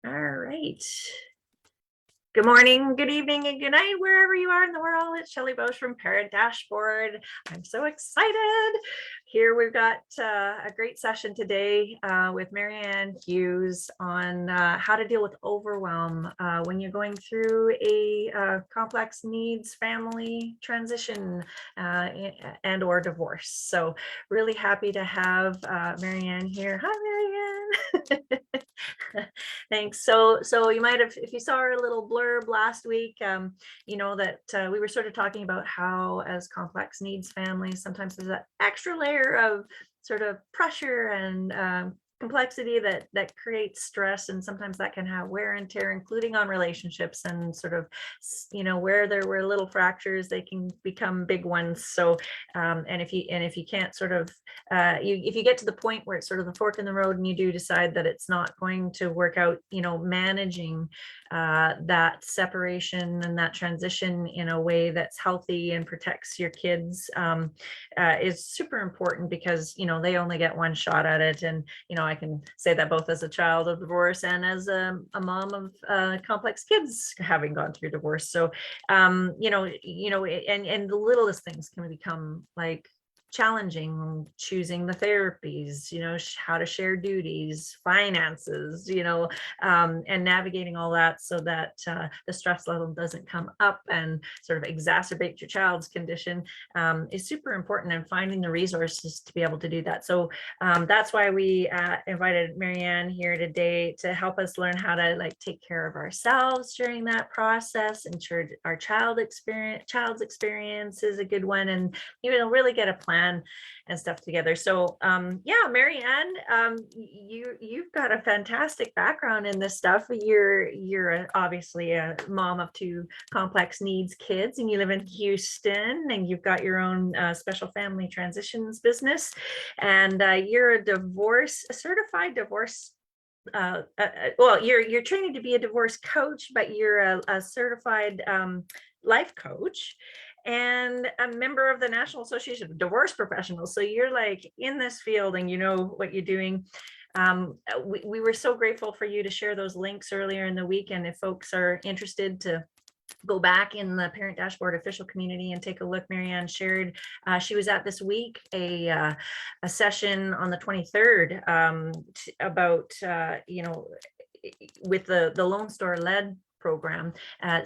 All right. Good morning, good evening, and good night, wherever you are in the world. It's Shelley Bosch from Parent Dashboard. I'm so excited. Here we've got a great session today with Ann Hughes on how to deal with overwhelm when you're going through a complex needs family transition and or divorce. So really happy to have Ann here. Hi, Ann. Thanks. So you might have, if you saw our little blurb last week, you know that we were sort of talking about how as complex needs families, sometimes there's that extra layer of sort of pressure and complexity that creates stress, and sometimes that can have wear and tear, including on relationships, and sort of, you know, where there were little fractures, they can become big ones. So and if you can't sort of if you get to the point where it's sort of the fork in the road and you do decide that it's not going to work out, you know, managing that separation and that transition in a way that's healthy and protects your kids is super important, because, you know, they only get one shot at it. And, you know, I can say that both as a child of divorce and as a mom of complex kids having gone through divorce. So, and the littlest things can become like challenging, choosing the therapies, you know, how to share duties, finances, you know, and navigating all that so that the stress level doesn't come up and sort of exacerbate your child's condition is super important, and finding the resources to be able to do that. So that's why we invited Ann here today to help us learn how to like take care of ourselves during that process, ensure our child's experience is a good one, and really get a plan and stuff together. So yeah, Ann, you've got a fantastic background in this stuff. You're obviously a mom of two complex needs kids, and you live in Houston, and you've got your own special family transitions business, and you're a certified divorce well, you're training to be a divorce coach, but you're a certified life coach and a member of the National Association of Divorce Professionals. So you're like in this field and you know what you're doing. We were so grateful for you to share those links earlier in the week. And if folks are interested to go back in the Parent Dashboard official community and take a look, Ann shared she was at this week a session on the 23rd about you know, with the Lone Star led program,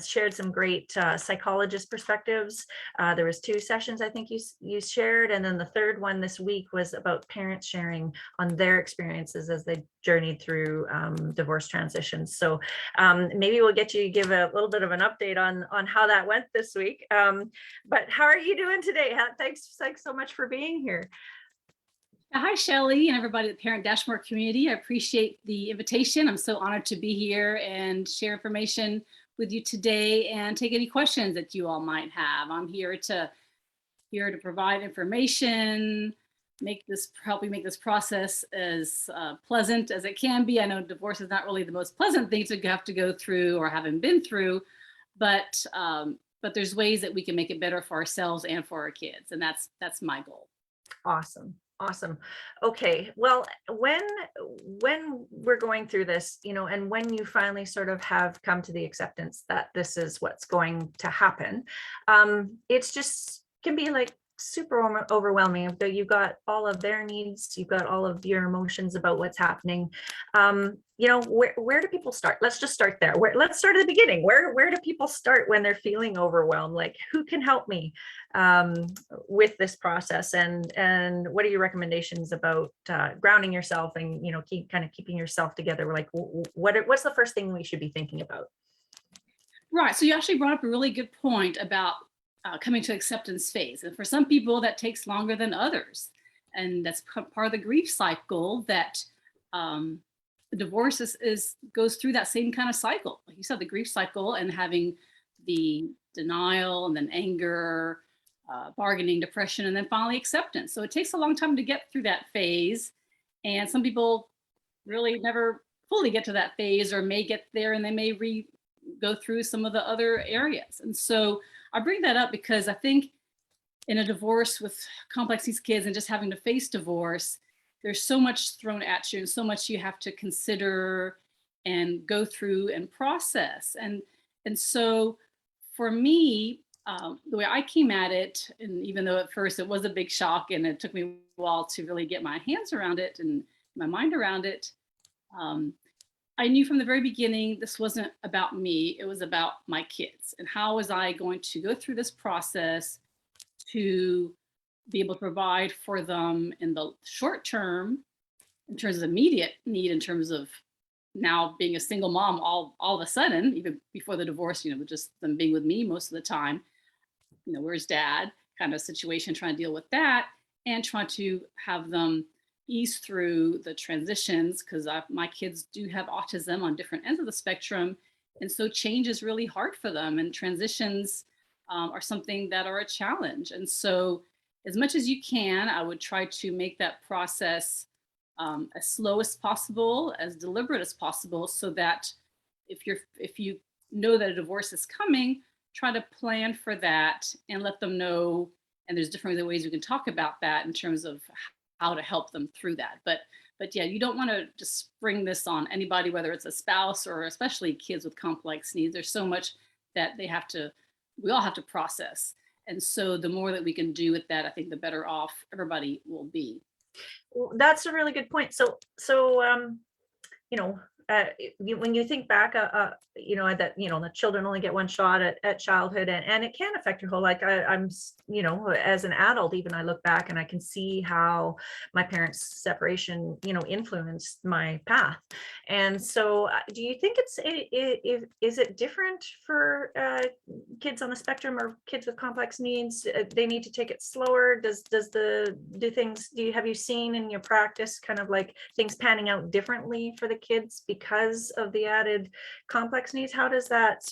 shared some great psychologist perspectives. There was 2 sessions I think you shared, and then the third one this week was about parents sharing on their experiences as they journeyed through divorce transitions. So maybe we'll get you to give a little bit of an update on how that went this week. But how are you doing today? Thanks so much for being here. Hi, Shelley, and everybody at the Parent Dashboard community. I appreciate the invitation. I'm so honored to be here and share information with you today and take any questions that you all might have. I'm here to provide information, help you make this process as pleasant as it can be. I know divorce is not really the most pleasant thing to have to go through or haven't been through, but there's ways that we can make it better for ourselves and for our kids, and that's my goal. Awesome. Okay. Well, when we're going through this, you know, and when you finally sort of have come to the acceptance that this is what's going to happen, it's just can be like super overwhelming. You've got all of their needs, you've got all of your emotions about what's happening. You know, where do people start? Let's just start there. Let's start at the beginning. Where do people start when they're feeling overwhelmed? Like, who can help me with this process? And what are your recommendations about grounding yourself and, you know, keeping yourself together? Like, what's the first thing we should be thinking about? Right. So you actually brought up a really good point about coming to acceptance phase. And for some people that takes longer than others. And that's part of the grief cycle, that the divorce goes through that same kind of cycle. Like you said, the grief cycle, and having the denial and then anger, bargaining, depression, and then finally acceptance. So it takes a long time to get through that phase. And some people really never fully get to that phase, or may get there and they may go through some of the other areas. And so I bring that up because I think in a divorce with complex needs kids and just having to face divorce, there's so much thrown at you and so much you have to consider and go through and process. And so for me, the way I came at it, and even though at first it was a big shock and it took me a while to really get my hands around it and my mind around it, um, I knew from the very beginning this wasn't about me, it was about my kids. And how was I going to go through this process to be able to provide for them in the short term, in terms of immediate need, in terms of now being a single mom all of a sudden, even before the divorce, with just them being with me most of the time, where's dad kind of situation, trying to deal with that and trying to have them ease through the transitions because my kids do have autism on different ends of the spectrum. And so change is really hard for them, and transitions are something that are a challenge. And so as much as you can, I would try to make that process as slow as possible, as deliberate as possible, so that if you know that a divorce is coming, try to plan for that and let them know. And there's different ways we can talk about that in terms of how to help them through that. But yeah, you don't want to just spring this on anybody, whether it's a spouse or especially kids with complex needs. There's so much that we all have to process. And so the more that we can do with that, I think the better off everybody will be. Well, that's a really good point. You know, when you think back, that, the children only get one shot at childhood, and it can affect your whole life. As an adult, even I look back and I can see how my parents' separation, influenced my path. And so do you think is it different for kids on the spectrum or kids with complex needs? They need to take it slower. Have you seen in your practice kind of like things panning out differently for the kids because of the added complex needs? How does that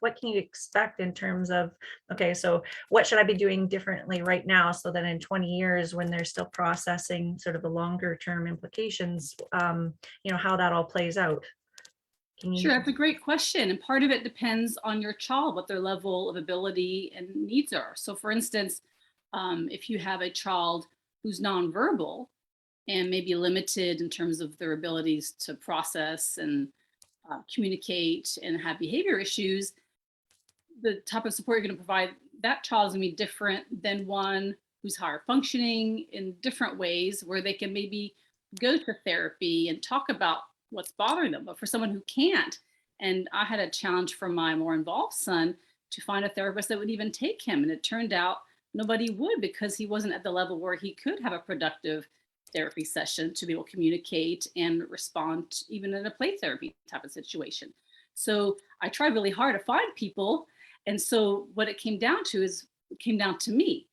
what can you expect in terms of, okay, so what should I be doing differently right now so that in 20 years when they're still processing sort of the longer term implications, how that all plays out? Sure, that's a great question. And part of it depends on your child, what their level of ability and needs are. So for instance, if you have a child who's nonverbal and maybe limited in terms of their abilities to process and communicate and have behavior issues, the type of support you're going to provide that child is going to be different than one who's higher functioning in different ways, where they can maybe go to therapy and talk about what's bothering them. But for someone who can't, and I had a challenge for my more involved son to find a therapist that would even take him. And it turned out nobody would, because he wasn't at the level where he could have a productive therapy session to be able to communicate and respond even in a play therapy type of situation. So I tried really hard to find people. And so what it came down to me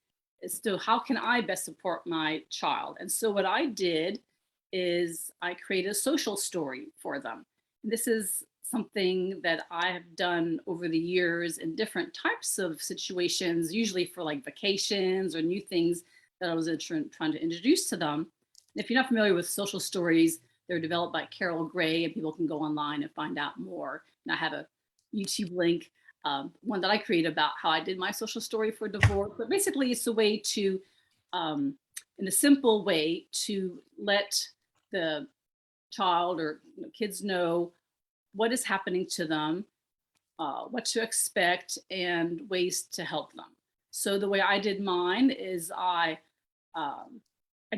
as to how can I best support my child? And so what I did is I created a social story for them. This is something that I have done over the years in different types of situations, usually for like vacations or new things that I was trying to introduce to them. And if you're not familiar with social stories, they're developed by Carol Gray, and people can go online and find out more. And I have a YouTube link, one that I created about how I did my social story for divorce. But basically, it's a way to, in a simple way, to let the child or kids know what is happening to them, what to expect, and ways to help them. So the way I did mine is I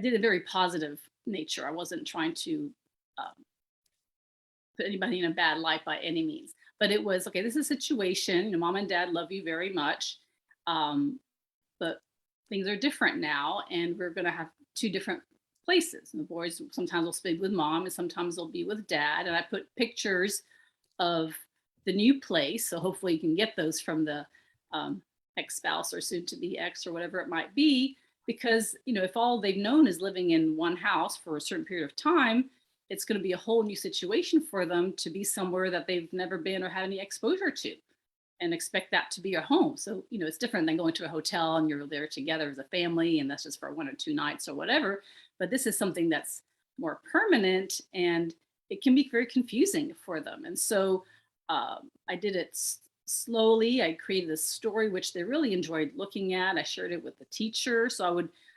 did a very positive nature. I wasn't trying to put anybody in a bad light by any means, but it was, okay, this is a situation, mom and dad love you very much, but things are different now, and we're going to have two different places. And the boys sometimes will be with mom and sometimes they'll be with dad. And I put pictures of the new place. So hopefully you can get those from the ex-spouse or soon to be ex or whatever it might be. Because, if all they've known is living in one house for a certain period of time, it's going to be a whole new situation for them to be somewhere that they've never been or had any exposure to, and expect that to be your home. So, it's different than going to a hotel and you're there together as a family and that's just for 1 or 2 nights or whatever. But this is something that's more permanent, and it can be very confusing for them. And so I did it slowly. I created a story which they really enjoyed looking at. I shared it with the teacher. So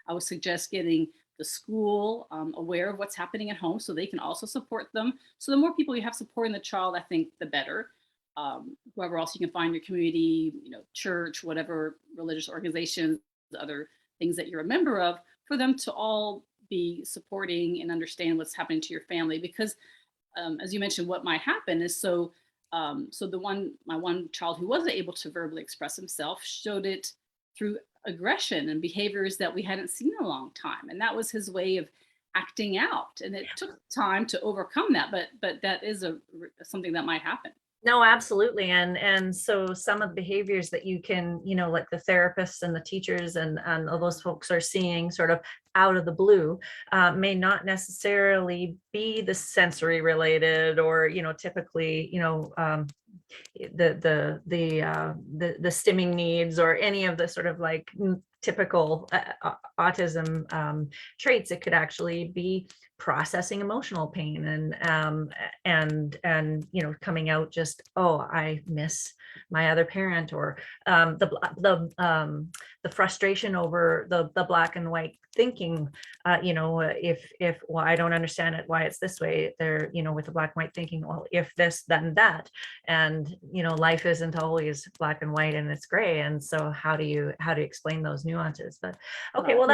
I would suggest getting the school aware of what's happening at home so they can also support them. So the more people you have supporting the child, I think the better. Whoever else you can find in your community, church, whatever religious organizations, other things that you're a member of, for them to all be supporting and understand what's happening to your family. Because as you mentioned, what might happen is my one child who wasn't able to verbally express himself showed it through aggression and behaviors that we hadn't seen in a long time. And that was his way of acting out. And it took time to overcome that, but that is something that might happen. No, absolutely. And so some of the behaviors that you can, like the therapists and the teachers and all those folks are seeing sort of out of the blue, may not necessarily be the sensory related or, typically, the stimming needs or any of the sort of like typical autism traits. It could actually be processing emotional pain and coming out just, oh, I miss my other parent, or the frustration over the black and white thinking. If well, I don't understand it, why it's this way, they're with the black and white thinking, well, if this then that, and life isn't always black and white and it's gray. And so how do you explain those nuances? But okay, well,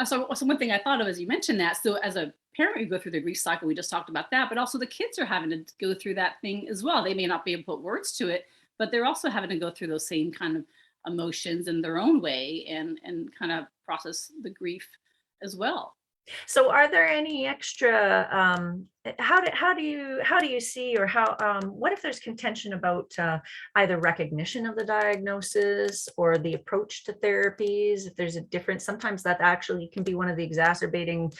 so one thing I thought of as you mentioned that, so as a parent, you go through the grief cycle, we just talked about that, but also the kids are having to go through that thing as well. They may not be able to put words to it, but they're also having to go through those same kind of emotions in their own way and kind of process the grief as well. So are there any extra, how do you see, or what if there's contention about either recognition of the diagnosis or the approach to therapies? If there's a difference, sometimes that actually can be one of the exacerbating,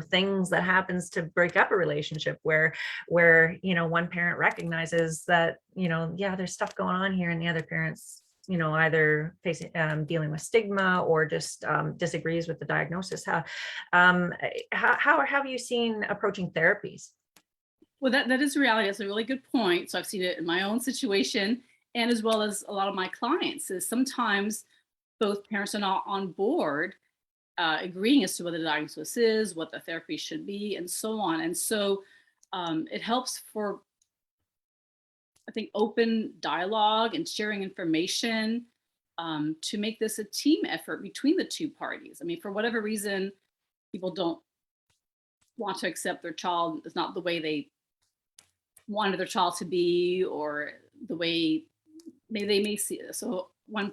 things that happens to break up a relationship where one parent recognizes that, yeah, there's stuff going on here, and the other parent's either facing dealing with stigma or just disagrees with the diagnosis. How have you seen approaching therapies? Well, that is reality. That's a really good point. So I've seen it in my own situation, and as well as a lot of my clients, is sometimes both parents are not on board agreeing as to what the diagnosis is, what the therapy should be, and so on. And so it helps for, I think, open dialogue and sharing information to make this a team effort between the two parties. I mean, for whatever reason, people don't want to accept their child is not the way they wanted their child to be, or the way they may see it. So one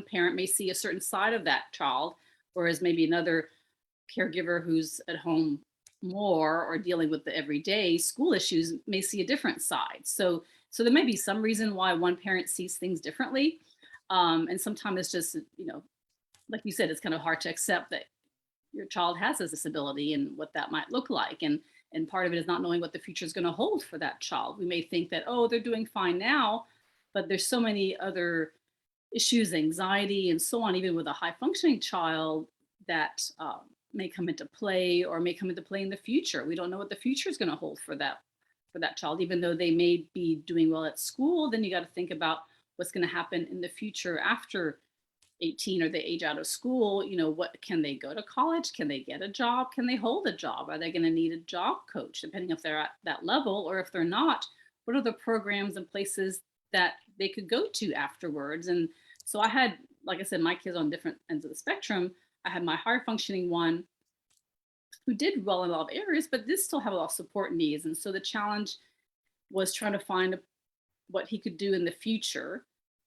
parent may see a certain side of that child, whereas maybe another caregiver who's at home more or dealing with the everyday school issues may see a different side. So there may be some reason why one parent sees things differently. And sometimes it's just, like you said, it's kind of hard to accept that your child has a disability and what that might look like. And part of it is not knowing what the future is going to hold for that child. We may think that, oh, they're doing fine now, but there's so many other issues, anxiety and so on, even with a high functioning child that may come into play in the future. We don't know what the future is going to hold for that child. Even though they may be doing well at school, then you got to think about what's going to happen in the future after 18 or they age out of school. What can they go to college? Can they get a job? Can they hold a job? Are they going to need a job coach, depending if they're at that level? Or if they're not, what are the programs and places that they could go to afterwards? And so I had, like I said, my kids on different ends of the spectrum. I had my higher functioning one who did well in a lot of areas, but did still have a lot of support needs. And so the challenge was trying to find what he could do in the future.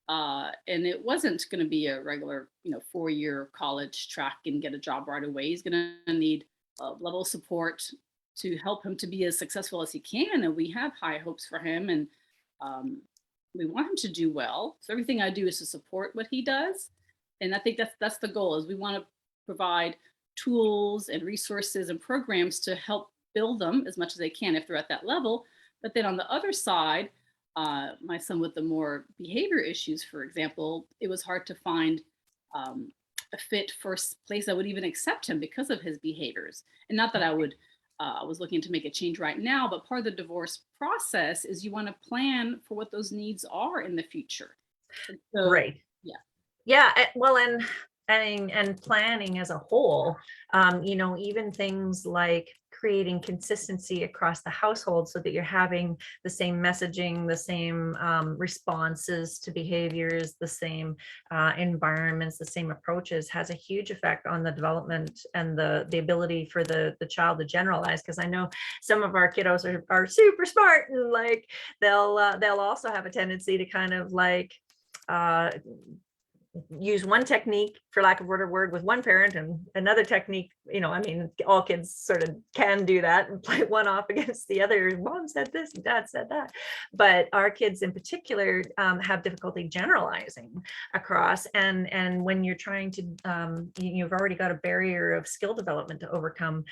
And it wasn't going to be a regular, 4-year college track and get a job right away. He's going to need a level of support to help him to be as successful as he can. And we have high hopes for him, and we want him to do well. So everything I do is to support what he does. And I think that's the goal, is we want to provide tools and resources and programs to help build them as much as they can if they're at that level. But then on the other side, my son with the more behavior issues, for example, it was hard to find a fit for a place that would even accept him because of his behaviors. And not that I was looking to make a change right now, but part of the divorce process is you want to plan for what those needs are in the future. So, right. Yeah. Yeah. Well, and and planning as a whole, even things like creating consistency across the household so that you're having the same messaging, the same responses to behaviors, the same environments, the same approaches, has a huge effect on the development and the ability for the child to generalize. Because I know some of our kiddos are super smart, and like they'll also have a tendency to kind of like use one technique, for lack of a better word, with one parent, and another technique, all kids sort of can do that and play one off against the other. Mom said this and dad said that. But our kids in particular have difficulty generalizing across. And when you're trying to, you've already got a barrier of skill development to overcome.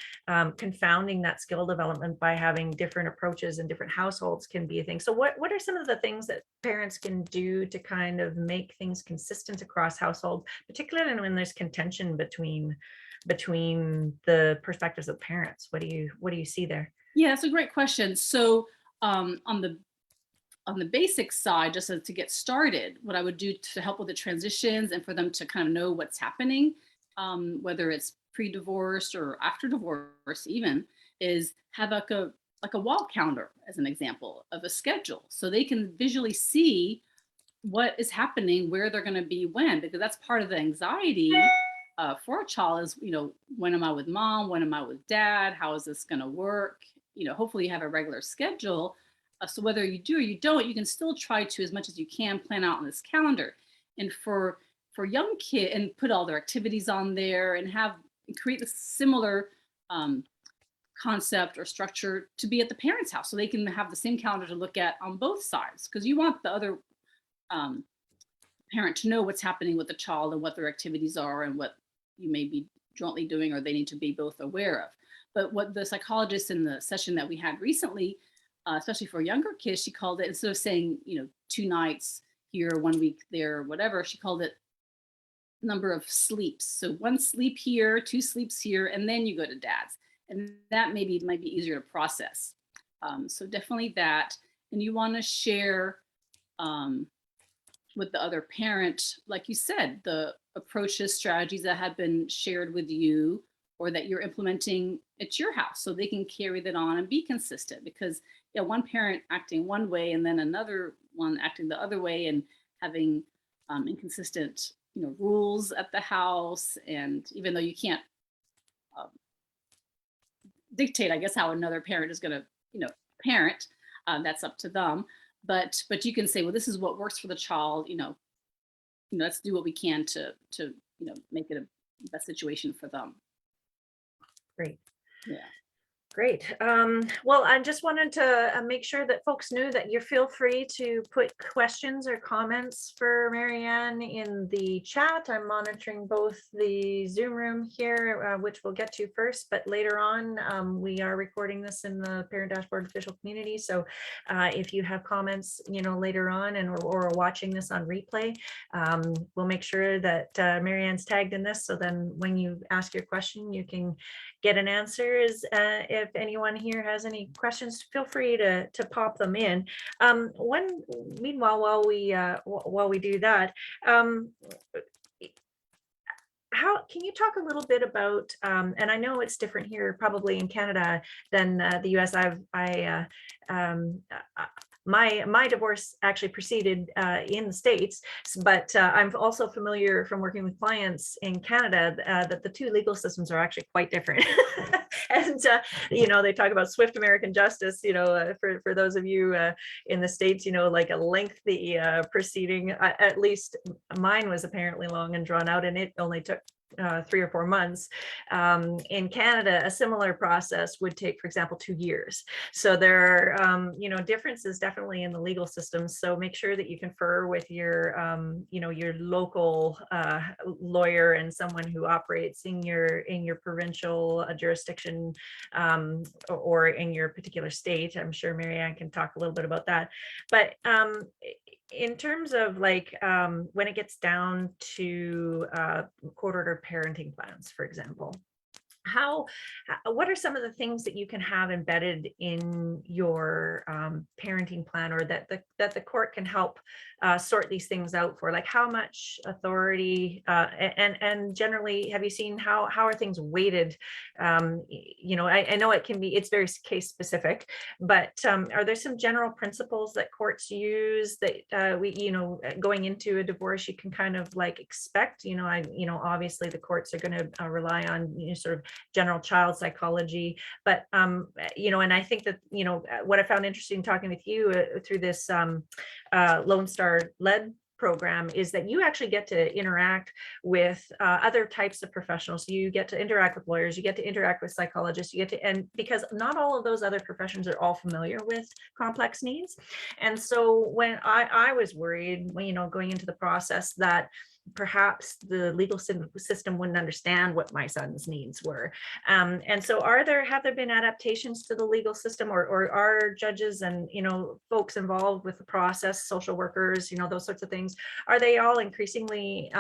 Confounding that skill development by having different approaches in different households can be a thing. So what are some of the things that parents can do to kind of make things consistent across households, particularly when there's contention between the perspectives of parents? What do you see there? Yeah, that's a great question. So on the basic side, just to get started, what I would do to help with the transitions and for them to kind of know what's happening, whether it's pre-divorce or after divorce even, is have like a wall counter as an example of a schedule, so they can visually see what is happening, where they're going to be when, because that's part of the anxiety for a child is, when am I with mom? When am I with dad? How is this going to work? Hopefully you have a regular schedule. So whether you do or you don't, you can still try to, as much as you can, plan out on this calendar. And for young kids, and put all their activities on there and create a similar concept or structure to be at the parents' house, so they can have the same calendar to look at on both sides, because you want the other parent to know what's happening with the child and what their activities are and what you may be jointly doing or they need to be both aware of. But what the psychologist in the session that we had recently, especially for younger kids, she called it, instead of saying 2 nights here, 1 week there, whatever, she called it number of sleeps. So 1 sleep here, 2 sleeps here, and then you go to dad's, and that might be easier to process. So definitely that. And you want to share with the other parent, like you said, the approaches, strategies that have been shared with you or that you're implementing at your house, so they can carry that on and be consistent. Because one parent acting one way and then another one acting the other way, and having inconsistent rules at the house, and even though you can't dictate, I guess, how another parent is going to parent, that's up to them. But you can say, well, this is what works for the child. Let's do what we can to make it a best situation for them. Great. Yeah. Great. Well, I just wanted to make sure that folks knew that you feel free to put questions or comments for Marianne in the chat. I'm monitoring both the Zoom room here, which we'll get to first, but later on, we are recording this in the Parent Dashboard official community. So if you have comments, later on or watching this on replay, we'll make sure that Marianne's tagged in this. So then when you ask your question, you can get an answer. If anyone here has any questions, feel free to pop them in. Meanwhile, while we do that, how can you talk a little bit about, and I know it's different here probably in Canada than the US. My divorce actually proceeded in the States, but I'm also familiar from working with clients in Canada that the two legal systems are actually quite different. And they talk about swift American justice. For those of you in the States, like a lengthy proceeding. At least mine was apparently long and drawn out, and it only took 3 or 4 months. In Canada, a similar process would take, for example, 2 years. So there are, differences definitely in the legal system. So make sure that you confer with your local lawyer and someone who operates in your provincial jurisdiction or in your particular state. I'm sure Marianne can talk a little bit about that. But in terms of when it gets down to court order parenting plans, for example, what are some of the things that you can have embedded in your parenting plan, or that the court can help sort these things out for? Like, how much authority, and generally, have you seen how are things weighted? I know it's very case specific, but are there some general principles that courts use that going into a divorce, you can kind of like expect? Obviously the courts are going to rely on sort of general child psychology, but and I think that what I found interesting talking with you through this Lone Star led program is that you actually get to interact with other types of professionals. You get to interact with lawyers, you get to interact with psychologists, and because not all of those other professions are all familiar with complex needs. And so when I was worried, going into the process, that perhaps the legal system wouldn't understand what my son's needs were. And so have there been adaptations to the legal system, or are judges and, folks involved with the process, social workers, those sorts of things, are they all increasingly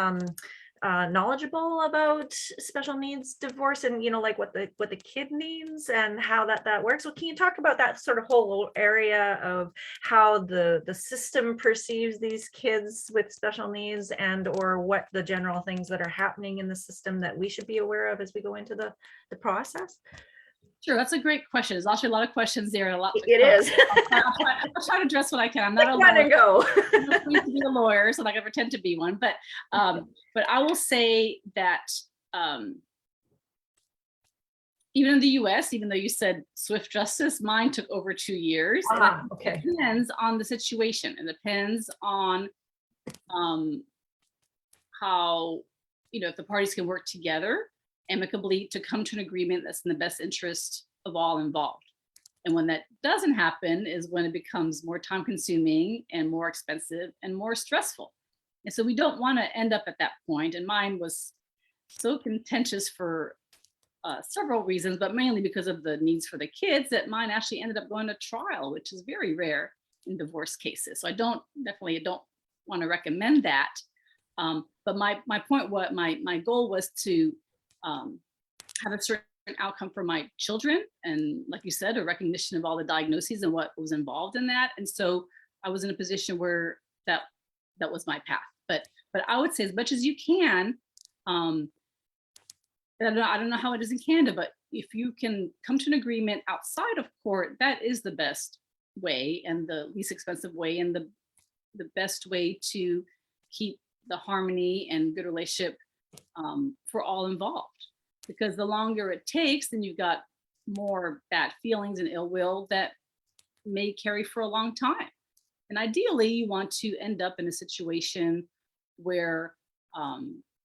knowledgeable about special needs divorce, and like what the kid needs and how that works? Well, can you talk about that sort of whole area of how the system perceives these kids with special needs, and or what the general things that are happening in the system that we should be aware of as we go into the process? Sure, that's a great question. There's actually a lot of questions there. A lot. It is. I'll try to address what I can. I'm not a lawyer. Go. I'm not going to be a lawyer, so I'm not going to pretend to be one. But I will say that even in the U.S., even though you said swift justice, mine took over 2 years. Okay. It depends on the situation. It depends on how if the parties can work together amicably to come to an agreement that's in the best interest of all involved. And when that doesn't happen is when it becomes more time consuming and more expensive and more stressful. And so we don't want to end up at that point. And mine was so contentious for several reasons, but mainly because of the needs for the kids, that mine actually ended up going to trial, which is very rare in divorce cases. So I don't want to recommend that. But my point, my goal was to have a certain outcome for my children, and like you said, a recognition of all the diagnoses and what was involved in that. And so I was in a position where that was my path. But I would say, as much as you can, I don't know how it is in Canada, but if you can come to an agreement outside of court, that is the best way and the least expensive way and the best way to keep the harmony and good relationship for all involved. Because the longer it takes, then you've got more bad feelings and ill will that may carry for a long time. And ideally, you want to end up in a situation where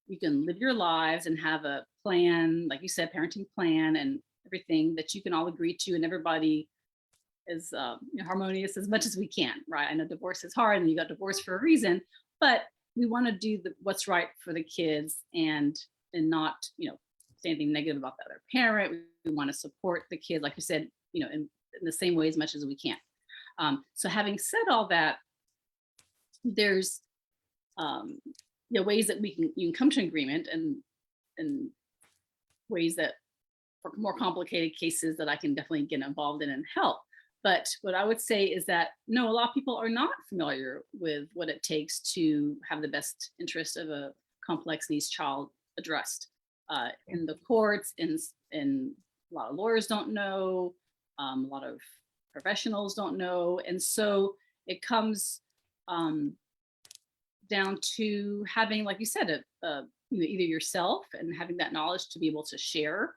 you can live your lives and have a plan, like you said, parenting plan and everything that you can all agree to, and everybody is harmonious as much as we can, right? I know divorce is hard, and you got divorced for a reason, but we want to do what's right for the kids and not, say anything negative about the other parent. We want to support the kid, like you said, in the same way as much as we can. So having said all that, there's ways that you can come to an agreement, and ways that for more complicated cases that I can definitely get involved in and help. But what I would say is that no, a lot of people are not familiar with what it takes to have the best interest of a complex needs child addressed in the courts. And a lot of lawyers don't know, a lot of professionals don't know, and so it comes down to having, like you said, either yourself and having that knowledge to be able to share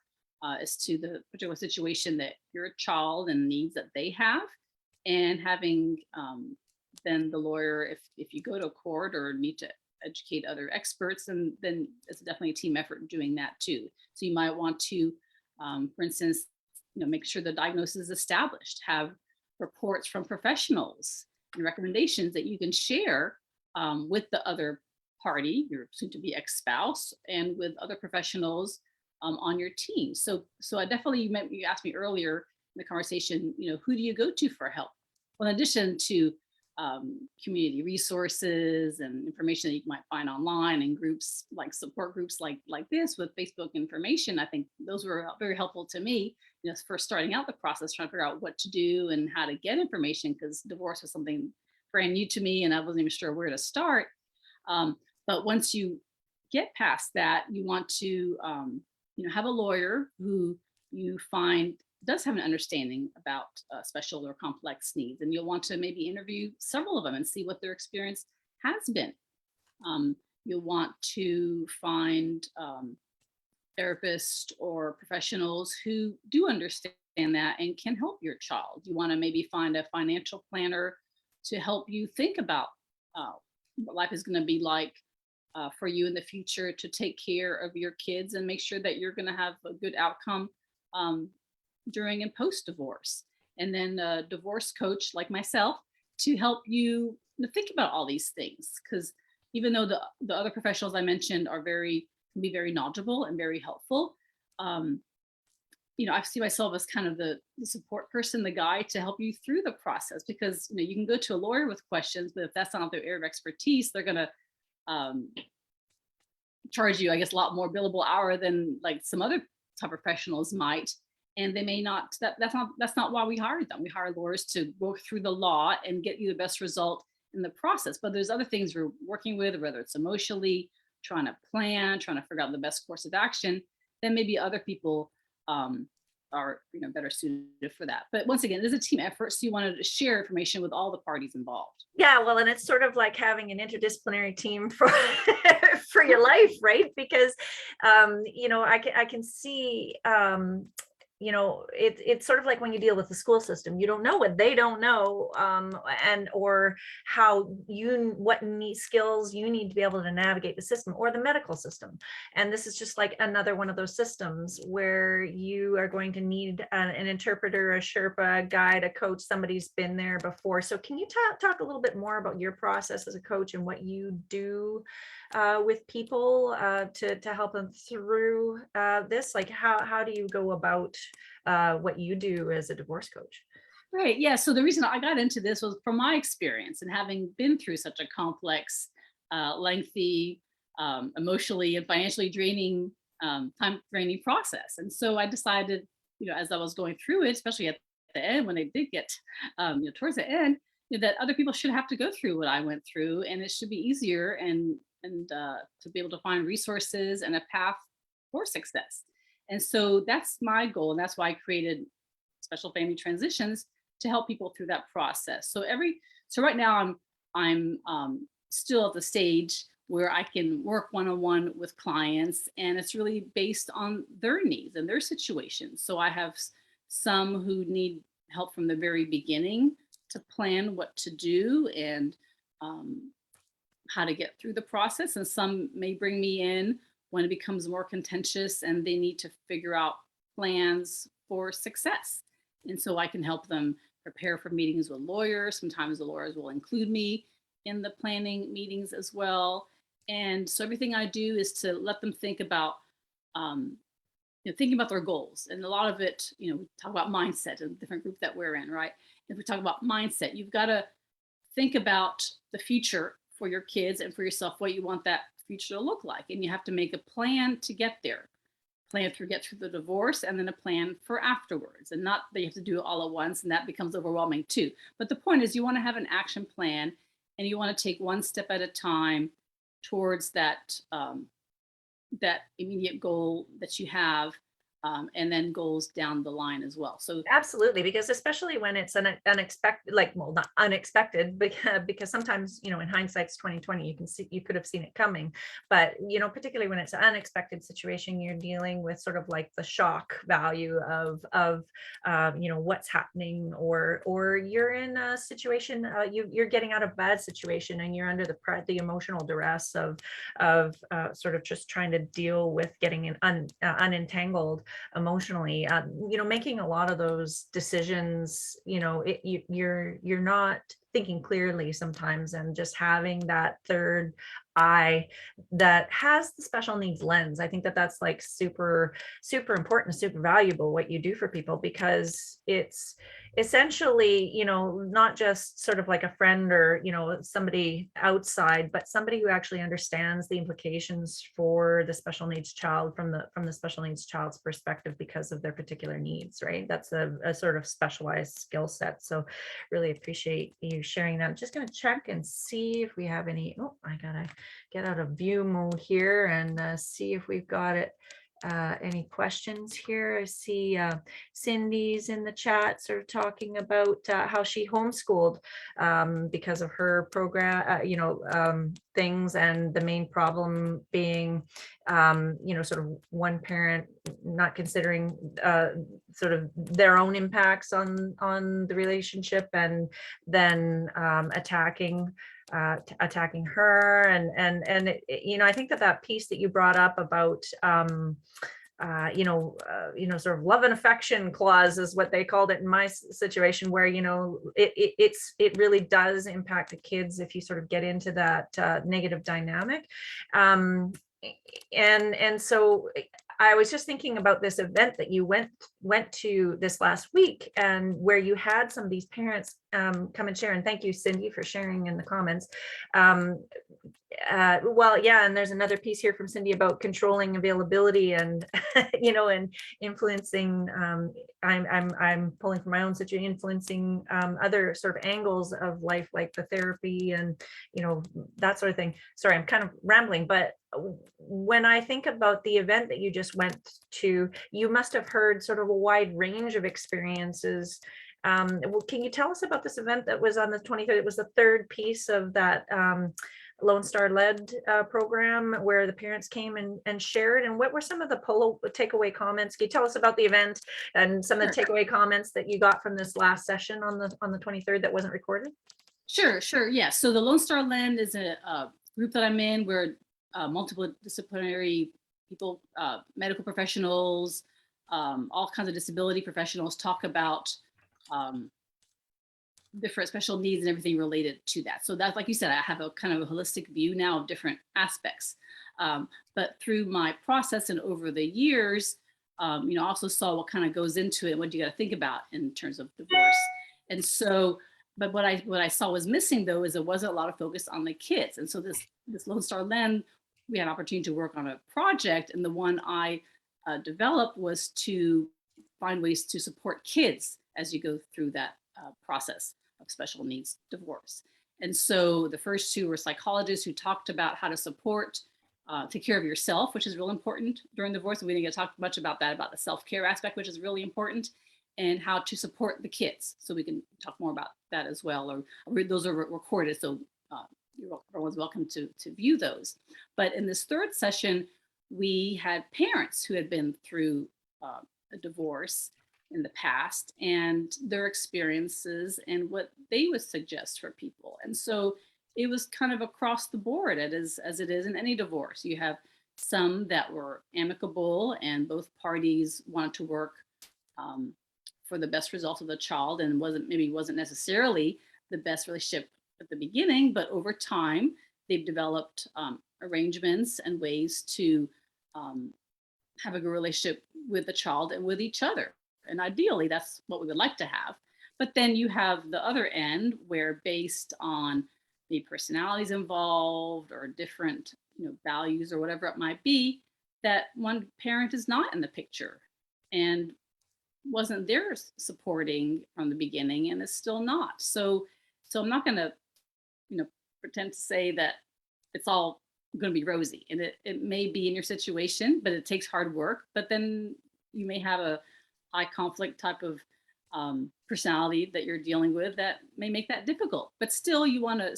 as to the particular situation that your child and needs that they have, and having then the lawyer, if you go to court or need to educate other experts, and then it's definitely a team effort doing that too. So you might want to, for instance, make sure the diagnosis is established, have reports from professionals and recommendations that you can share with the other party, your soon-to-be ex-spouse, and with other professionals on your team. So I definitely, you asked me earlier in the conversation, who do you go to for help? Well, in addition to community resources and information that you might find online, and groups like support groups like this with Facebook information. I think those were very helpful to me, first starting out the process, trying to figure out what to do and how to get information, because divorce was something brand new to me and I wasn't even sure where to start. But once you get past that, you want to have a lawyer who you find does have an understanding about special or complex needs, and you'll want to maybe interview several of them and see what their experience has been. You'll want to find therapists or professionals who do understand that and can help your child. You want to maybe find a financial planner to help you think about what life is going to be like for you in the future, to take care of your kids and make sure that you're going to have a good outcome during and post divorce. And then a divorce coach like myself to help you think about all these things, because even though the other professionals I mentioned can be very knowledgeable and very helpful, I see myself as kind of the support person, the guide to help you through the process, because you can go to a lawyer with questions, but if that's not their area of expertise, they're going to charge you, I guess, a lot more billable hour than like some other type of professionals might. And they may not, that's not why we hired them. We hire lawyers to work through the law and get you the best result in the process. But there's other things we're working with, whether it's emotionally, trying to plan, trying to figure out the best course of action, then maybe other people are better suited for that. But once again, there's a team effort, so you want to share information with all the parties involved. Yeah, well, and it's sort of like having an interdisciplinary team for for your life, right? Because I can see it's sort of like when you deal with the school system, you don't know what they don't know, and or what skills you need to be able to navigate the system, or the medical system. And this is just like another one of those systems where you are going to need an interpreter, a Sherpa, a guide, a coach, somebody's been there before. So can you talk a little bit more about your process as a coach and what you do with people to help them through this? Like how do you go about what you do as a divorce coach? Right. Yeah. So the reason I got into this was from my experience and having been through such a complex, lengthy, emotionally and financially draining, time draining process. And so I decided, as I was going through it, especially at the end, when they did get towards the end, that other people should have to go through what I went through, and it should be easier and to be able to find resources and a path for success. And so that's my goal. And that's why I created Special Family Transitions, to help people through that process. So right now I'm still at the stage where I can work one-on-one with clients, and it's really based on their needs and their situations. So I have some who need help from the very beginning to plan what to do and how to get through the process. And some may bring me in when it becomes more contentious and they need to figure out plans for success. And so I can help them prepare for meetings with lawyers. Sometimes the lawyers will include me in the planning meetings as well. And so everything I do is to let them think about, thinking about their goals. And a lot of it, we talk about mindset, a different group that we're in, right? If we talk about mindset, you've got to think about the future for your kids and for yourself, what you want that future to look like. And you have to make a plan to get there. Get through the divorce, and then a plan for afterwards. And not that you have to do it all at once, and that becomes overwhelming too. But the point is, you want to have an action plan, and you want to take one step at a time towards that immediate goal that you have, and then goals down the line as well. So absolutely, because especially when it's an unexpected, not unexpected, because sometimes, in hindsight, it's 2020, you could have seen it coming. But, particularly when it's an unexpected situation, you're dealing with sort of like the shock value of what's happening, or you're in a situation, you're getting out of a bad situation, and you're under the emotional duress of sort of just trying to deal with getting unentangled emotionally, making a lot of those decisions, you're not thinking clearly sometimes, and just having that third eye that has the special needs lens. I think that's like super, super important, super valuable what you do for people, because it's essentially, not just sort of like a friend or, somebody outside, but somebody who actually understands the implications for the special needs child from the special needs child's perspective because of their particular needs, right? That's a sort of specialized skill set. So really appreciate you sharing that. I'm just going to check and see if we have any. Oh, I gotta get out of view mode here and see if we've got it. Any questions here? I see Cindy's in the chat sort of talking about how she homeschooled because of her program, things, and the main problem being, sort of one parent not considering sort of their own impacts on the relationship, and then attacking her, and I think that piece that you brought up about sort of love and affection clause is what they called it in my situation, where it really does impact the kids if you sort of get into that negative dynamic, and so I was just thinking about this event that you went to this last week, and where you had some of these parents come and share. And thank you, Cindy, for sharing in the comments. Well, yeah, and there's another piece here from Cindy about controlling availability and and influencing. I'm pulling from my own situation, influencing other sort of angles of life, like the therapy and that sort of thing. Sorry, I'm kind of rambling, but when I think about the event that you just went to, you must have heard sort of a wide range of experiences. Well, can you tell us about this event that was on the 23rd? It was the third piece of that Lone Star led program, where the parents came and shared. And what were some of the takeaway comments? Can you tell us about the event and some of the takeaway comments that you got from this last session on the 23rd that wasn't recorded? Sure. Yeah. So the Lone Star Lend is a group that I'm in, where multiple disciplinary people, medical professionals, all kinds of disability professionals talk about different special needs and everything related to that. So that's, like you said, I have a kind of a holistic view now of different aspects. But through my process and over the years, I also saw what kind of goes into it and what you got to think about in terms of divorce. And so, but what I saw was missing, though, is there wasn't a lot of focus on the kids. And so this Lone Star Lend, we had an opportunity to work on a project, and the one I developed was to find ways to support kids as you go through that process of special needs divorce. And so the first two were psychologists who talked about how to support, take care of yourself, which is real important during divorce. We didn't get to talk much about that, about the self-care aspect, which is really important, and how to support the kids. So we can talk more about that as well, or those are recorded, so everyone's welcome to view those. But in this third session, we had parents who had been through a divorce in the past, and their experiences and what they would suggest for people. And so it was kind of across the board, as it is in any divorce. You have some that were amicable and both parties wanted to work for the best result of the child, and wasn't necessarily the best relationship at the beginning, but over time they've developed arrangements and ways to have a good relationship with the child and with each other. And ideally, that's what we would like to have. But then you have the other end, where based on the personalities involved or different values or whatever it might be, that one parent is not in the picture and wasn't there supporting from the beginning and is still not. So I'm not going to pretend to say that it's all going to be rosy, and it may be in your situation, but it takes hard work. But then you may have a high conflict type of personality that you're dealing with that may make that difficult. But still, you want to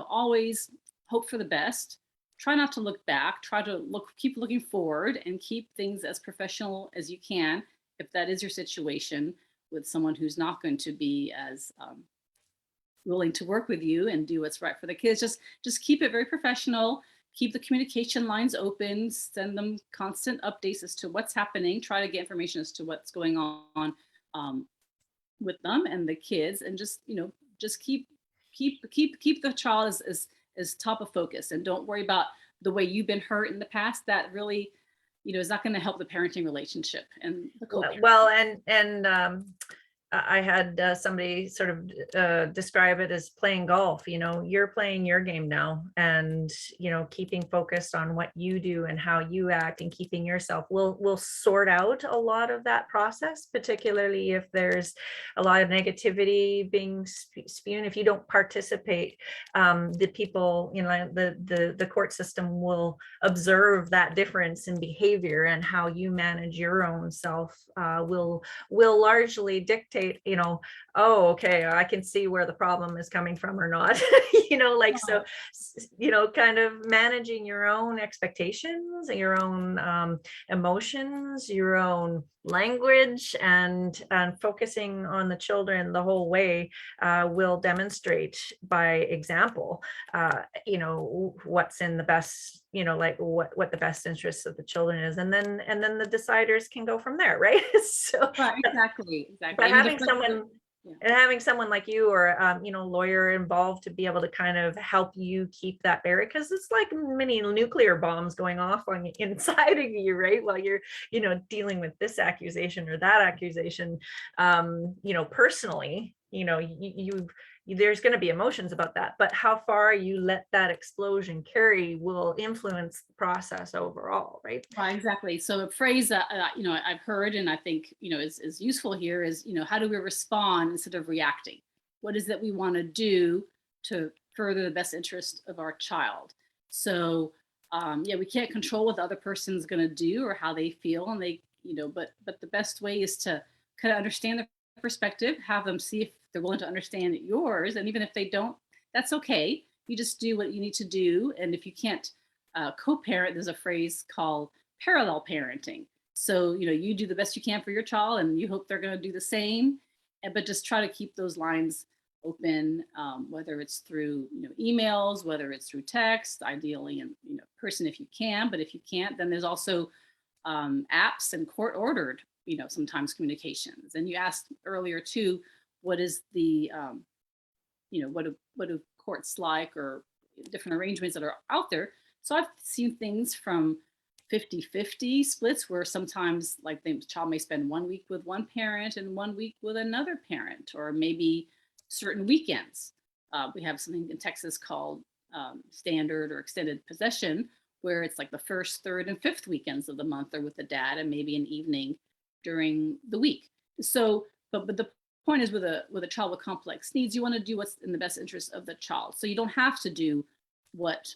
always hope for the best. Try not to look back. Try to keep looking forward, and keep things as professional as you can. If that is your situation with someone who's not going to be as willing to work with you and do what's right for the kids, just keep it very professional. Keep the communication lines open, send them constant updates as to what's happening, try to get information as to what's going on with them and the kids, and just keep the child as top of focus, and don't worry about the way you've been hurt in the past. That really, is not going to help the parenting relationship and the co-parenting. Well, and I had somebody sort of describe it as playing golf. You're playing your game now, and keeping focused on what you do and how you act, and keeping yourself will sort out a lot of that process, particularly if there's a lot of negativity being spewed. If you don't participate, the people, the court system will observe that difference in behavior, and how you manage your own self will largely dictate, oh, okay, I can see where the problem is coming from or not. So, kind of managing your own expectations, your own emotions, your own language, and focusing on the children the whole way will demonstrate by example, what's in the best, what the best interests of the children is, and then the deciders can go from there, right? So, Right, exactly, exactly. but I mean, the having someone yeah. and having someone like you, or lawyer involved, to be able to kind of help you keep that barrier, because it's like many nuclear bombs going off on inside of you, right, while you're dealing with this accusation or that accusation, personally, there's going to be emotions about that, but how far you let that explosion carry will influence the process overall, right? Right, exactly. So a phrase that I've heard, and I think is useful here is, how do we respond instead of reacting? What is that we want to do to further the best interest of our child? So yeah, we can't control what the other person's going to do or how they feel, and but the best way is to kind of understand their perspective, have them see if they're willing to understand yours, and even if they don't, that's okay. You just do what you need to do, and if you can't co-parent, there's a phrase called parallel parenting. So, you do the best you can for your child, and you hope they're going to do the same. But just try to keep those lines open, whether it's through emails, whether it's through text, ideally in person if you can. But if you can't, then there's also apps and court ordered, sometimes communications. And you asked earlier too, what is the what do courts like, or different arrangements that are out there. So I've seen things from 50-50 splits, where sometimes like the child may spend 1 week with one parent and 1 week with another parent, or maybe certain weekends. We have something in Texas called standard or extended possession, where it's like the first, third, and fifth weekends of the month are with the dad, and maybe an evening during the week. So, but the point is, with a child with complex needs, you want to do what's in the best interest of the child. So you don't have to do what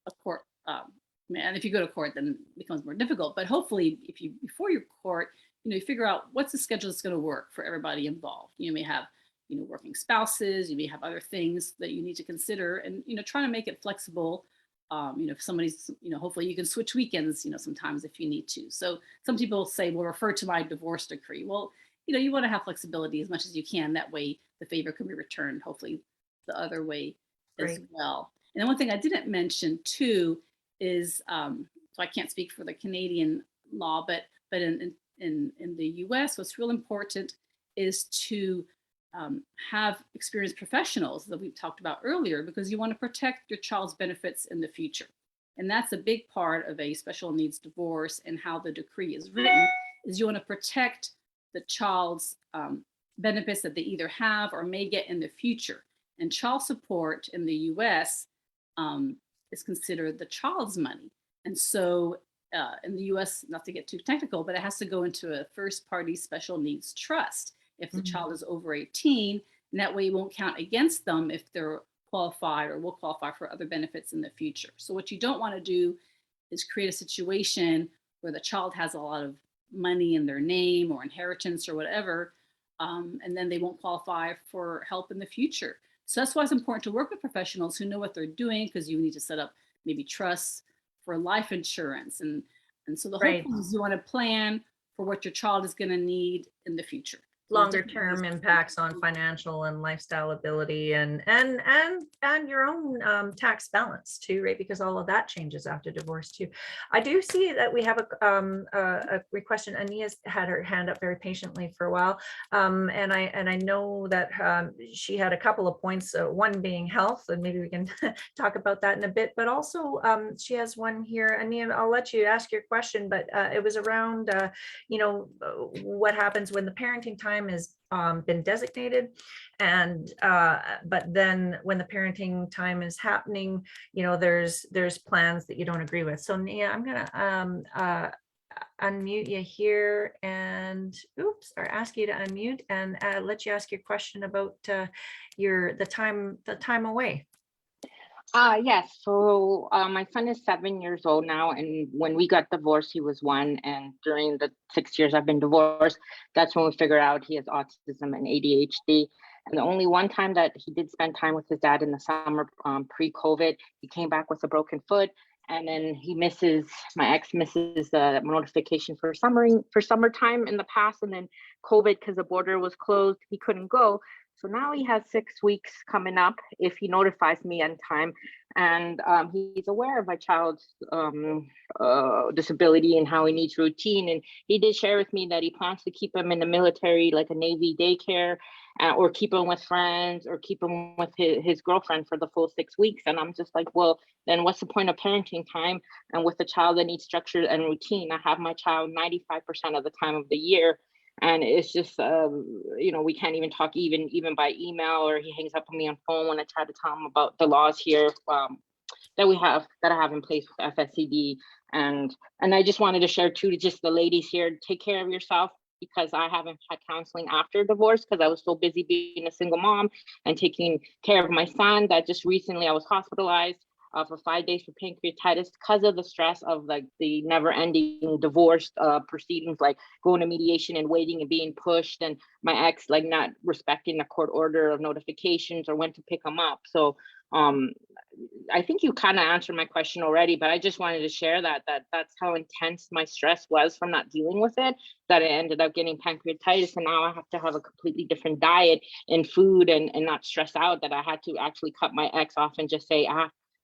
a court, and if you go to court, then it becomes more difficult. But hopefully, if you before your court, you figure out what's the schedule that's going to work for everybody involved. You may have working spouses, you may have other things that you need to consider, and trying to make it flexible. If somebody's, hopefully you can switch weekends, sometimes if you need to. So some people say, well, refer to my divorce decree. Well, you want to have flexibility as much as you can. That way the favor can be returned, hopefully the other way as well. And then one thing I didn't mention too is, so I can't speak for the Canadian law, but in the US, what's real important is to have experienced professionals that we talked about earlier, because you want to protect your child's benefits in the future. And that's a big part of a special needs divorce, and how the decree is written is you want to protect the child's benefits that they either have or may get in the future. And child support in the US is considered the child's money. And so in the US, not to get too technical, but it has to go into a first party special needs trust if the child is over 18, and that way it won't count against them if they're qualified or will qualify for other benefits in the future. So what you don't want to do is create a situation where the child has a lot of money in their name or inheritance or whatever, and then they won't qualify for help in the future. So that's why it's important to work with professionals who know what they're doing, because you need to set up maybe trusts for life insurance. And so the whole point is you want to plan for what your child is going to need in the future. Longer term impacts on financial and lifestyle ability, and your own tax balance too, right? Because all of that changes after divorce too. I do see that we have a request, and Ania's had her hand up very patiently for a while, and I know that she had a couple of points. One being health, and maybe we can talk about that in a bit. But also, she has one here. Ania, I'll let you ask your question, but it was around what happens when the parenting time time has been designated, and but then when the parenting time is happening, there's plans that you don't agree with. So Nia, I'm gonna unmute you here and or ask you to unmute and let you ask your question about the time away. Yes. So my son is 7 years old now, and when we got divorced, he was 1. And during the 6 years I've been divorced, that's when we figured out he has autism and ADHD. And the only one time that he did spend time with his dad in the summer, pre-COVID, he came back with a broken foot. And then my ex misses the notification for summertime in the past. And then COVID, because the border was closed, he couldn't go. So now he has 6 weeks coming up if he notifies me on time. And he's aware of my child's disability and how he needs routine. And he did share with me that he plans to keep him in the military, like a Navy daycare, or keep him with friends, or keep him with his girlfriend for the full 6 weeks. And I'm just like, well, then what's the point of parenting time? And with a child that needs structure and routine, I have my child 95% of the time of the year. And it's just, we can't even talk even by email, or he hangs up on me on phone when I try to tell him about the laws here that I have in place with FSCD. And I just wanted to share too, to just the ladies here, take care of yourself, because I haven't had counseling after divorce because I was so busy being a single mom and taking care of my son that just recently I was hospitalized for 5 days for pancreatitis because of the stress of like the never ending divorce proceedings, like going to mediation and waiting and being pushed, and my ex like not respecting the court order of notifications or when to pick him up. So I think you kind of answered my question already, but I just wanted to share that's how intense my stress was from not dealing with it, that I ended up getting pancreatitis, and now I have to have a completely different diet and food and not stress out, that I had to actually cut my ex off and just say,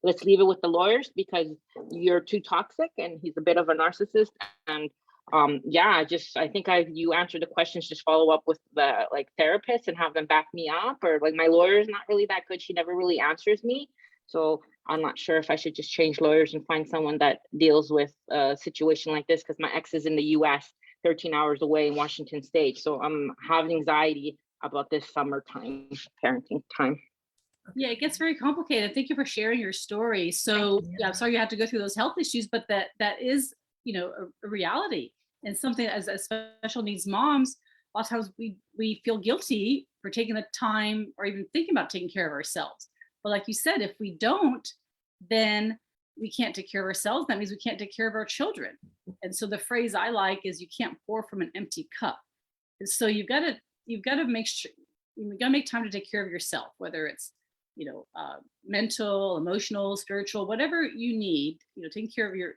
let's leave it with the lawyers because you're too toxic, and he's a bit of a narcissist. And I think you answered the questions. Just follow up with the like therapists and have them back me up, or like my lawyer is not really that good. She never really answers me. So I'm not sure if I should just change lawyers and find someone that deals with a situation like this, because my ex is in the US, 13 hours away in Washington State. So I'm having anxiety about this summertime parenting time. Yeah, it gets very complicated. Thank you for sharing your story. So yeah, I'm sorry you have to go through those health issues, but that is, a reality, and something as special needs moms, a lot of times we feel guilty for taking the time or even thinking about taking care of ourselves. But like you said, if we don't, then we can't take care of ourselves. That means we can't take care of our children. And so the phrase I like is, you can't pour from an empty cup. And so you've got to make sure, you got to make time to take care of yourself, whether it's mental, emotional, spiritual, whatever you need, taking care of your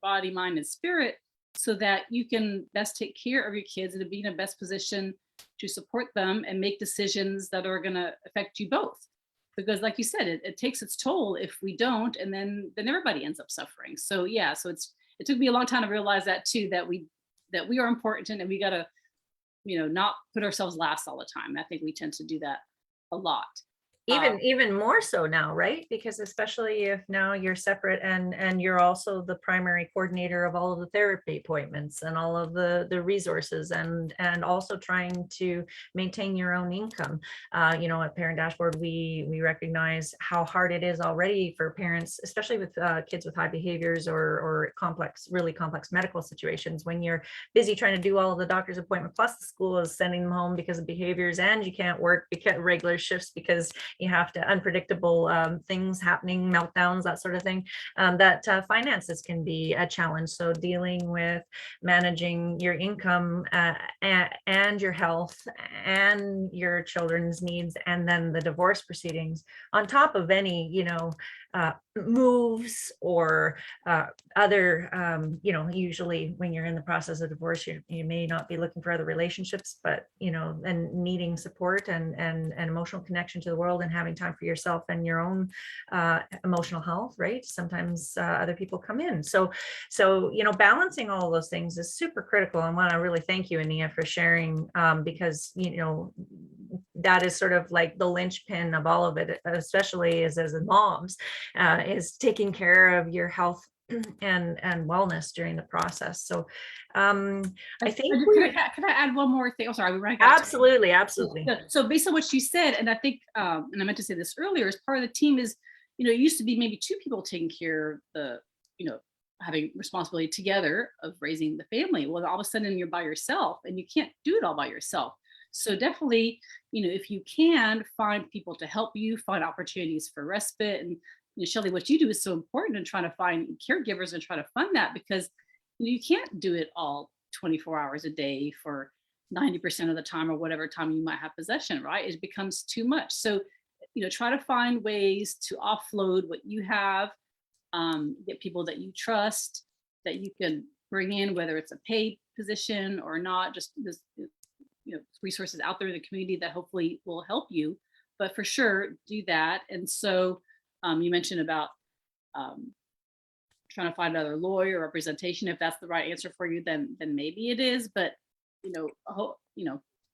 body, mind, and spirit, so that you can best take care of your kids and to be in the best position to support them and make decisions that are going to affect you both. Because like you said, it takes its toll if we don't, and then everybody ends up suffering. So yeah, so it took me a long time to realize that too, that we are important, and we got to, not put ourselves last all the time. I think we tend to do that a lot. Even more so now, right? Because especially if now you're separate and you're also the primary coordinator of all of the therapy appointments and all of the resources, and also trying to maintain your own income. At Parent Dashboard, we recognize how hard it is already for parents, especially with kids with high behaviors or really complex medical situations, when you're busy trying to do all of the doctor's appointment, plus the school is sending them home because of behaviors, and you can't work because regular shifts because you have to unpredictable things happening, meltdowns, that sort of thing, that finances can be a challenge. So dealing with managing your income and your health and your children's needs, and then the divorce proceedings on top of any, moves or other, usually when you're in the process of divorce, you may not be looking for other relationships, but, and needing support and emotional connection to the world, and having time for yourself and your own emotional health, right? Sometimes other people come in. So, balancing all of those things is super critical. And I want to really thank you, Ania, for sharing, because, that is sort of like the linchpin of all of it, especially as moms, is taking care of your health and wellness during the process. So I think Can I add one more thing? Oh, sorry, we ran out of time. absolutely. So based on what you said, and I think, and I meant to say this earlier, as part of the team is, it used to be maybe two people taking care of the, having responsibility together of raising the family. Well, all of a sudden you're by yourself and you can't do it all by yourself. So definitely, if you can find people to help you, find opportunities for respite. And Shelley, what you do is so important in trying to find caregivers and try to fund that, because you can't do it all 24 hours a day for 90% of the time or whatever time you might have possession, right? It becomes too much. So, try to find ways to offload what you have, get people that you trust, that you can bring in, whether it's a paid position or not, just this, resources out there in the community that hopefully will help you, but for sure do that. And so you mentioned about trying to find another lawyer representation. If that's the right answer for you, then maybe it is. But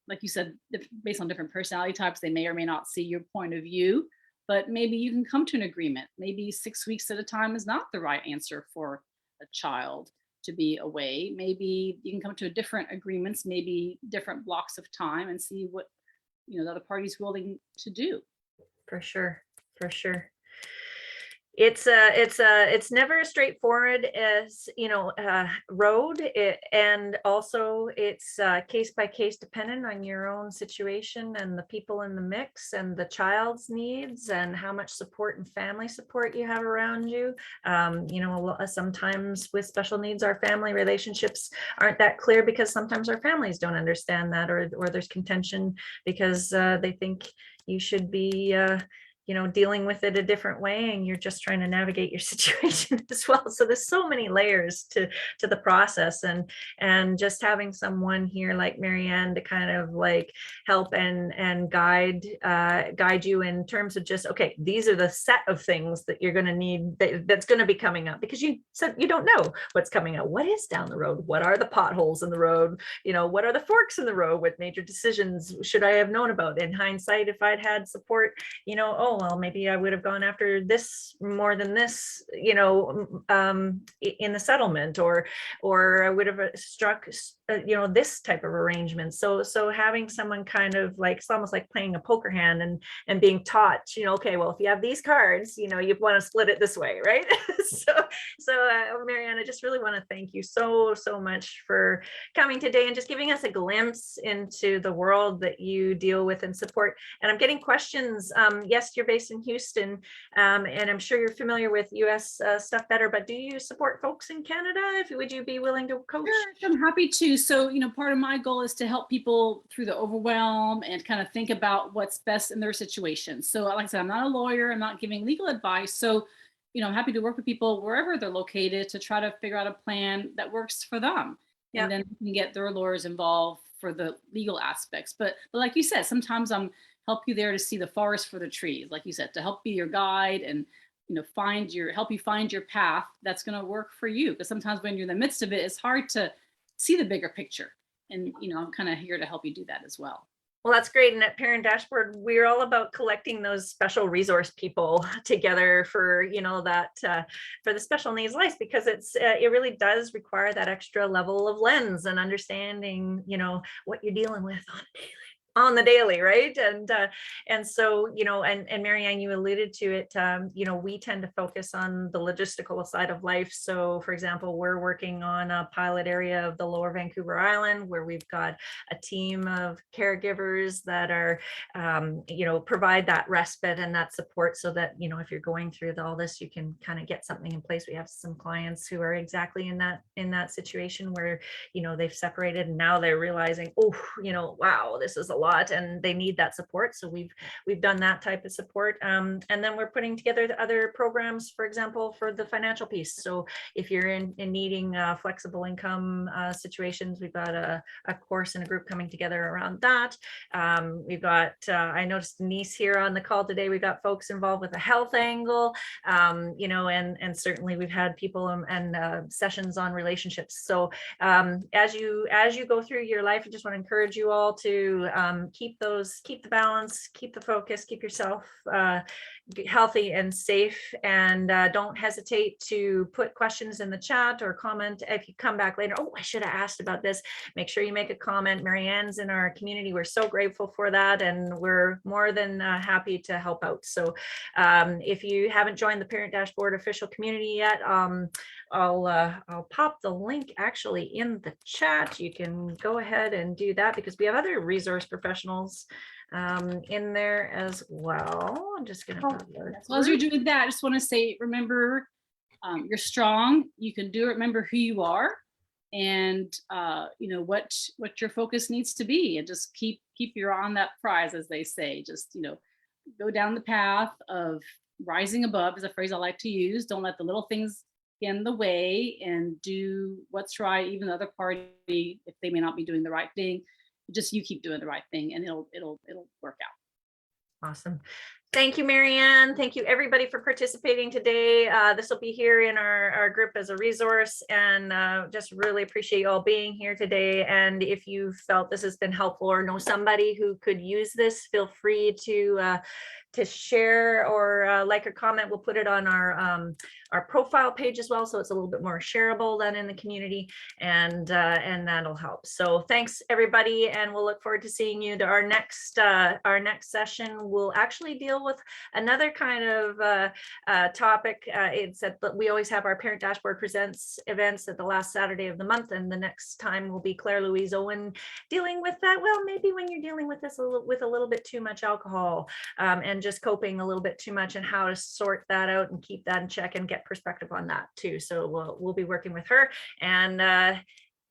like you said, based on different personality types, they may or may not see your point of view. But maybe you can come to an agreement. Maybe 6 weeks at a time is not the right answer for a child to be away. Maybe you can come to different agreements, maybe different blocks of time, and see what the other party's willing to do. For sure. It's never as straightforward as road, and also it's case by case dependent on your own situation and the people in the mix and the child's needs and how much support and family support you have around you. Sometimes with special needs, our family relationships aren't that clear because sometimes our families don't understand that, or there's contention because they think you should be dealing with it a different way, and you're just trying to navigate your situation as well. So there's so many layers to the process, and just having someone here like Marianne to kind of like help and guide you in terms of just, okay, these are the set of things that you're going to need that's going to be coming up, because you said you don't know what's coming up. What is down the road? What are the potholes in the road? What are the forks in the road? What major decisions should I have known about? In hindsight, if I'd had support, oh, well, maybe I would have gone after this more than this, in the settlement, or I would have struck, this type of arrangement. So having someone kind of like, it's almost like playing a poker hand and being taught, okay, well, if you have these cards, you want to split it this way, right? so Marianne, I just really want to thank you so much for coming today and just giving us a glimpse into the world that you deal with and support. And I'm getting questions. Yes, you're based in Houston, and I'm sure you're familiar with US stuff better, but do you support folks in Canada? Would you be willing to coach? Sure, I'm happy to. So, part of my goal is to help people through the overwhelm and kind of think about what's best in their situation. So like I said, I'm not a lawyer, I'm not giving legal advice. So, I'm happy to work with people wherever they're located to try to figure out a plan that works for them. Yeah. And then we can get their lawyers involved for the legal aspects. But like you said, sometimes I'm help you there to see the forest for the trees, like you said, to help be your guide and help you find your path that's going to work for you. Because sometimes when you're in the midst of it, it's hard to see the bigger picture. And I'm kind of here to help you do that as well. Well, that's great. And at Parent Dashboard, we're all about collecting those special resource people together for, for the special needs life, because it really does require that extra level of lens and understanding, what you're dealing with on the daily, right? And so, and Marianne, you alluded to it, we tend to focus on the logistical side of life. So for example, we're working on a pilot area of the Lower Vancouver Island where we've got a team of caregivers that are, provide that respite and that support so that, if you're going through all this, you can kind of get something in place. We have some clients who are exactly in that situation where, they've separated and now they're realizing, wow, this is a lot, and they need that support. So we've done that type of support, and then we're putting together the other programs, for example, for the financial piece. So if you're in needing flexible income situations, we've got a course and a group coming together around that. We've got I noticed Denise here on the call today. We've got folks involved with a health angle, and certainly we've had people and sessions on relationships. So as you go through your life, I just want to encourage you all to keep the balance, keep the focus, keep yourself healthy and safe, and don't hesitate to put questions in the chat or comment if you come back later. Oh, I should have asked about this. Make sure you make a comment. Marianne's in our community. We're so grateful for that, and we're more than happy to help out. So if you haven't joined the Parent Dashboard official community yet, I'll pop the link actually in the chat. You can go ahead and do that because we have other resource professionals in there as well. I'm just going to as well as you're doing that, I just want to say, remember, you're strong. You can do it. Remember who you are, and you know what your focus needs to be, and just keep your eye on that prize, as they say. Just go down the path of rising above is a phrase I like to use. Don't let the little things get in the way, and do what's right. Even the other party, if they may not be doing the right thing, just you keep doing the right thing, and it'll work out. Awesome. Thank you, Marianne. Thank you, everybody, for participating today. This will be here in our group as a resource, and just really appreciate you all being here today. And if you felt this has been helpful or know somebody who could use this, feel free to share or like or comment. We'll put it on our profile page as well, so it's a little bit more shareable than in the community, and that'll help. So thanks, everybody, and we'll look forward to seeing you. Our next session will actually deal with another kind of topic. It's that we always have our Parent Dashboard Presents events at the last Saturday of the month, and the next time will be Claire Louise Owen dealing with that. Well, maybe when you're dealing with this with a little bit too much alcohol, and just coping a little bit too much, and how to sort that out and keep that in check and get perspective on that too. So we'll be working with her, and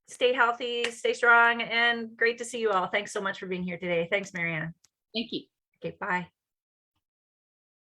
stay healthy, stay strong, and great to see you all. Thanks so much for being here today. Thanks, Marianne. Thank you. Okay, bye.